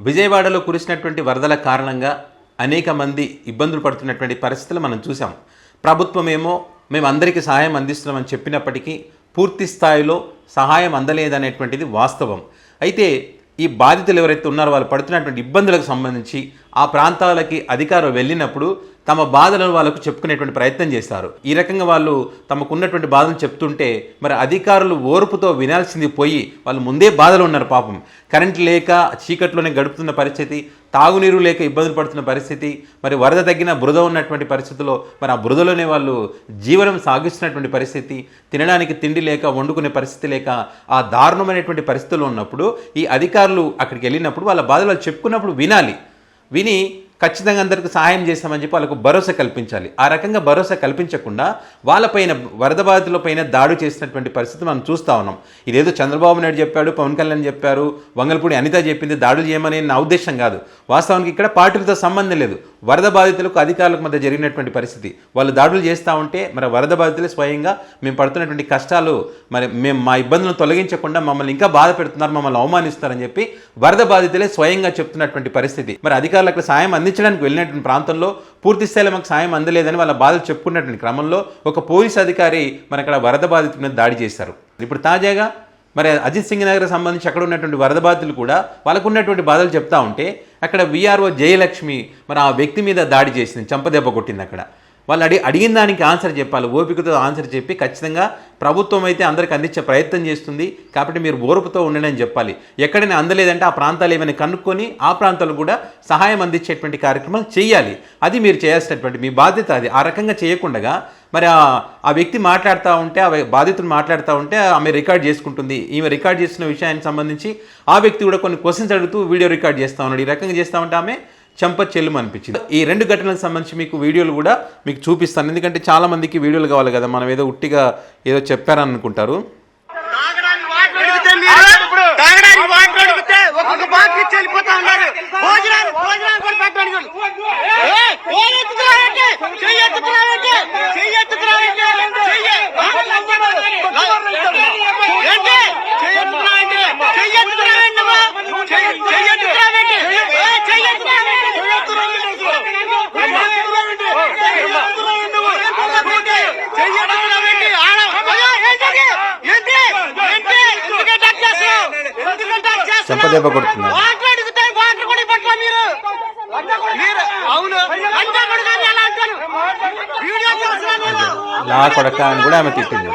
విజయవాడలో కురిసినటువంటి వరదల కారణంగా అనేక మంది ఇబ్బందులు పడుతున్నటువంటి పరిస్థితులు మనం చూసాం. ప్రభుత్వమేమో మేము అందరికీ సహాయం అందిస్తున్నామని చెప్పినప్పటికీ పూర్తి స్థాయిలో సహాయం అందలేదనేటువంటిది వాస్తవం. అయితే ఈ బాధితులు ఎవరైతే ఉన్నారో వాళ్ళు పడుతున్నటువంటి ఇబ్బందులకు సంబంధించి ఆ ప్రాంతాలకి అధికారులు వెళ్ళినప్పుడు తమ బాధలను వాళ్ళకు చెప్పుకునేటువంటి ప్రయత్నం చేస్తారు. ఈ రకంగా వాళ్ళు తమకున్నటువంటి బాధలు చెప్తుంటే మరి అధికారులు ఓర్పుతో వినాల్సింది పోయి వాళ్ళు ముందే బాధలు ఉన్నారు. పాపం కరెంట్ లేక చీకట్లోనే గడుపుతున్న పరిస్థితి, తాగునీరు లేక ఇబ్బందులు పడుతున్న పరిస్థితి, మరి వరద తగ్గిన బురద ఉన్నటువంటి పరిస్థితుల్లో మరి ఆ బురదలోనే వాళ్ళు జీవనం సాగిస్తున్నటువంటి పరిస్థితి, తినడానికి తిండి లేక వండుకునే పరిస్థితి లేక ఆ దారుణమైనటువంటి పరిస్థితుల్లో ఉన్నప్పుడు ఈ అధికారులు అక్కడికి వెళ్ళినప్పుడు వాళ్ళ బాధలు వాళ్ళు చెప్పుకున్నప్పుడు విని ఖచ్చితంగా అందరికీ సహాయం చేస్తామని చెప్పి వాళ్ళకు భరోసా కల్పించాలి. ఆ రకంగా భరోసా కల్పించకుండా వాళ్ళపైన వరద బాధితులపైన దాడి చేసినటువంటి పరిస్థితి మనం చూస్తూ ఉన్నాం. ఇదేదో చంద్రబాబు నాయుడు చెప్పాడు, పవన్ కళ్యాణ్ చెప్పారు, వంగల్పూడి అనిత చెప్పింది దాడులు చేయమని నా ఉద్దేశం కాదు. వాస్తవానికి ఇక్కడ పార్టీలతో సంబంధం లేదు. వరద బాధితులకు అధికారులకు మధ్య జరిగినటువంటి పరిస్థితి, వాళ్ళు దాడులు చేస్తూ ఉంటే మరి వరద బాధితులే స్వయంగా మేము పడుతున్నటువంటి కష్టాలు మరి మేము మా ఇబ్బందులను తొలగించకుండా మమ్మల్ని ఇంకా బాధ పెడుతున్నారు, మమ్మల్ని అవమానిస్తారని చెప్పి వరద బాధితులే స్వయంగా చెప్తున్నటువంటి పరిస్థితి. మరి అధికారులకు సాయం అందించడానికి వెళ్ళినటువంటి ప్రాంతంలో పూర్తి స్థాయిలో మాకు సాయం అందలేదని వాళ్ళ బాధలు చెప్పుకున్నటువంటి క్రమంలో ఒక పోలీస్ అధికారి మరి అక్కడ వరద బాధితుల మీద దాడి చేశారు. ఇప్పుడు తాజాగా మరి అజిత్ సింగ్ నగర్కి సంబంధించి అక్కడ ఉన్నటువంటి వరద బాధితులు కూడా వాళ్ళకు ఉన్నటువంటి బాధలు చెప్తా ఉంటే అక్కడ విఆర్ఓ జయలక్ష్మి మరి ఆ వ్యక్తి మీద దాడి చేసింది, చంపదెబ్బ కొట్టింది. అక్కడ వాళ్ళు అడిగిన దానికి ఆన్సర్ చెప్పాలి, ఓపికతో ఆన్సర్ చెప్పి ఖచ్చితంగా ప్రభుత్వం అయితే అందరికి అందించే ప్రయత్నం చేస్తుంది కాబట్టి మీరు ఓర్పుతో ఉండండి అని చెప్పాలి. ఎక్కడైనా అందలేదంటే ఆ ప్రాంతాలు ఏమైనా కనుక్కొని ఆ ప్రాంతాలు కూడా సహాయం అందించేటువంటి కార్యక్రమాలు చేయాలి. అది మీరు చేయాల్సినటువంటి మీ బాధ్యత. అది ఆ రకంగా చేయకుండా మరి ఆ వ్యక్తి మాట్లాడుతూ ఉంటే, ఆ బాధితులు మాట్లాడుతూ ఉంటే ఆమె రికార్డ్ చేసుకుంటుంది. ఈమె రికార్డ్ చేస్తున్న విషయానికి సంబంధించి ఆ వ్యక్తి కూడా కొన్ని క్వశ్చన్స్ అడుగుతూ వీడియో రికార్డ్ చేస్తూ ఉన్నాడు. ఈ రకంగా చేస్తూ ఉంటే ఆమె చెంప చెల్లుము అనిపించింది. ఈ రెండు ఘటనలకు సంబంధించి మీకు వీడియోలు కూడా మీకు చూపిస్తాను, ఎందుకంటే చాలా మందికి వీడియోలు కావాలి కదా, మనం ఏదో ఉట్టిగా ఏదో చెప్పారని అనుకుంటారు. చెంపదెబ్బ కొడుతున్నారు. నా కొడక అని కూడా ఆమె తిట్టింది.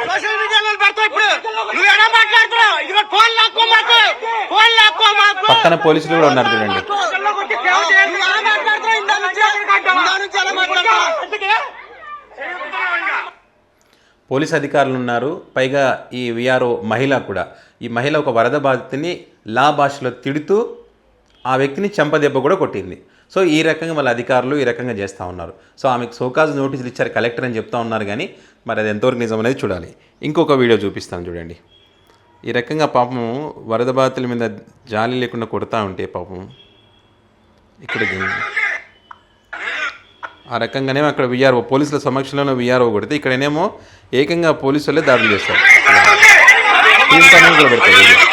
పక్కన పోలీసులు కూడా ఉన్నారు చూడండి. పోలీస్ అధికారులు ఉన్నారు, పైగా ఈ విఆర్ఓ మహిళ కూడా. ఈ మహిళ ఒక వరద బాధితుని లా భాషలో తిడుతూ ఆ వ్యక్తిని చెంపదెబ్బ కూడా కొట్టింది. సో ఈ రకంగా వాళ్ళ అధికారులు ఈ రకంగా చేస్తూ ఉన్నారు. సో ఆమెకు సోకాజ్ నోటీసులు ఇచ్చారు కలెక్టర్ అని చెప్తా ఉన్నారు, కానీ మరి అది ఎంతవరకు నిజం అనేది చూడాలి. ఇంకొక వీడియో చూపిస్తాను చూడండి. ఈ రకంగా పాపం వరద బాధితుల మీద జాలి లేకుండా కొడతా ఉంటే పాపం ఇక్కడ ఆ రకంగానే అక్కడ విఆర్ఓ పోలీసుల సమక్షంలోనే విఆర్ఓ కొడితే ఇక్కడనేమో ఏకంగా పోలీసులే దాడులు చేస్తారు. కూడా పెడతారు.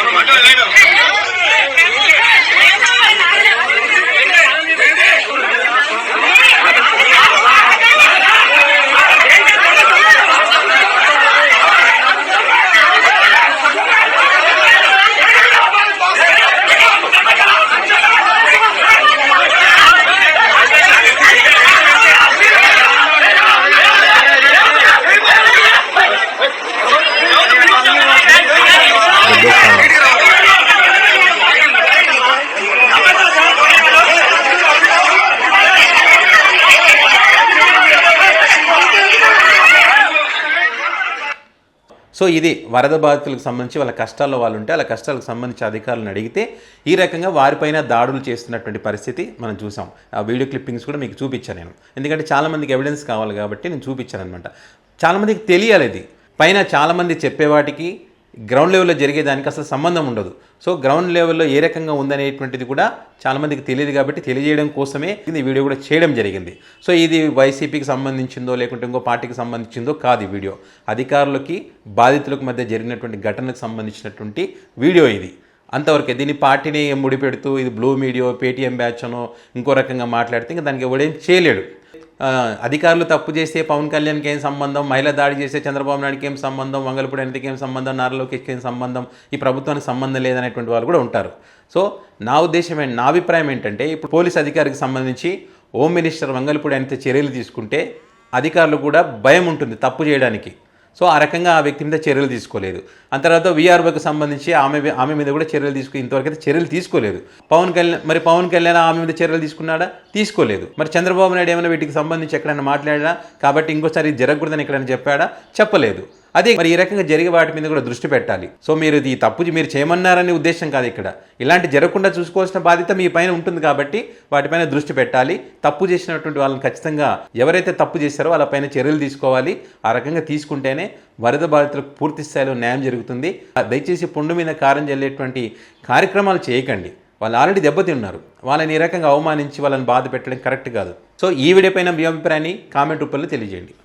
సో ఇది వరద బాధితులకు సంబంధించి వాళ్ళ కష్టాల్లో వాళ్ళు ఉంటే వాళ్ళ కష్టాలకు సంబంధించి అధికారులను అడిగితే ఈ రకంగా వారిపైన దాడులు చేస్తున్నటువంటి పరిస్థితి మనం చూసాం. ఆ వీడియో క్లిప్పింగ్స్ కూడా మీకు చూపించాను నేను, ఎందుకంటే చాలామందికి ఎవిడెన్స్ కావాలి కాబట్టి నేను చూపించాను అనమాట. చాలామందికి తెలియాలి ఇది. పైన చాలామంది చెప్పేవాటికి గ్రౌండ్ లెవెల్లో జరిగేదానికి అసలు సంబంధం ఉండదు. సో గ్రౌండ్ లెవెల్లో ఏ రకంగా ఉందనేటువంటిది కూడా చాలామందికి తెలియదు కాబట్టి తెలియజేయడం కోసమే ఈ వీడియో కూడా చేయడం జరిగింది. సో ఇది వైసీపీకి సంబంధించిందో లేకుంటే ఇంకో పార్టీకి సంబంధించిందో కాదు. ఈ వీడియో అధికారులకి బాధితులకు మధ్య జరిగినటువంటి ఘటనకు సంబంధించినటువంటి వీడియో ఇది. అంతవరకే. దీన్ని పార్టీని ముడిపెడుతూ ఇది బ్లూ మీడియో, పేటీఎం బ్యాచ్ అనో ఇంకో రకంగా మాట్లాడితే ఇంకా దానికి ఎవడేం చేయలేడు. అధికారులు తప్పు చేస్తే పవన్ కళ్యాణ్కి ఏం సంబంధం, మహిళ దాడి చేస్తే చంద్రబాబు నాయుడుకి ఏం సంబంధం, వంగలపూడి అనితకి ఏం సంబంధం, నారా లోకేష్కి ఏం సంబంధం, ఈ ప్రభుత్వానికి సంబంధం లేదనేటువంటి వాళ్ళు కూడా ఉంటారు. సో నా ఉద్దేశం నా అభిప్రాయం ఏంటంటే, ఇప్పుడు పోలీస్ అధికారికి సంబంధించి హోమ్ మినిస్టర్ వంగలపూడి అనిత చర్యలు తీసుకుంటే అధికారులు కూడా భయం ఉంటుంది తప్పు చేయడానికి. సో ఆ రకంగా ఆ వ్యక్తి మీద చర్యలు తీసుకోలేదు. ఆ తర్వాత వీఆర్ఓకి సంబంధించి ఆమె మీద కూడా చర్యలు ఇంతవరకు అయితే చర్యలు తీసుకోలేదు. పవన్ కళ్యాణ్ ఆమె మీద చర్యలు తీసుకున్నాడా? తీసుకోలేదు. మరి చంద్రబాబు నాయుడు ఏమైనా వీటికి సంబంధించి ఎక్కడైనా మాట్లాడా? కాబట్టి ఇంకోసారి ఇది జరగకూడదని ఎక్కడైనా చెప్పాడా? చెప్పలేదు. అదే మరి ఈ రకంగా జరిగే వాటి మీద కూడా దృష్టి పెట్టాలి. సో మీరు ఈ తప్పు మీరు చేయమన్నారనే ఉద్దేశం కాదు ఇక్కడ. ఇలాంటి జరగకుండా చూసుకోవాల్సిన బాధ్యత మీ పైన ఉంటుంది కాబట్టి వాటిపైన దృష్టి పెట్టాలి. తప్పు చేసినటువంటి వాళ్ళని ఖచ్చితంగా ఎవరైతే తప్పు చేశారో వాళ్ళపైన చర్యలు తీసుకోవాలి. ఆ రకంగా తీసుకుంటేనే వరద బాధితులకు పూర్తి స్థాయిలో న్యాయం జరుగుతుంది. దయచేసి పుండు మీద కారం జల్లేటువంటి కార్యక్రమాలు చేయకండి. వాళ్ళు ఆల్రెడీ దెబ్బతిన్నారు. వాళ్ళని ఈ రకంగా అవమానించి వాళ్ళని బాధ పెట్టడం కరెక్ట్ కాదు. సో ఈ వీడియో పైన మీ అభిప్రాయాన్ని కామెంట్ రూపంలో తెలియజేయండి.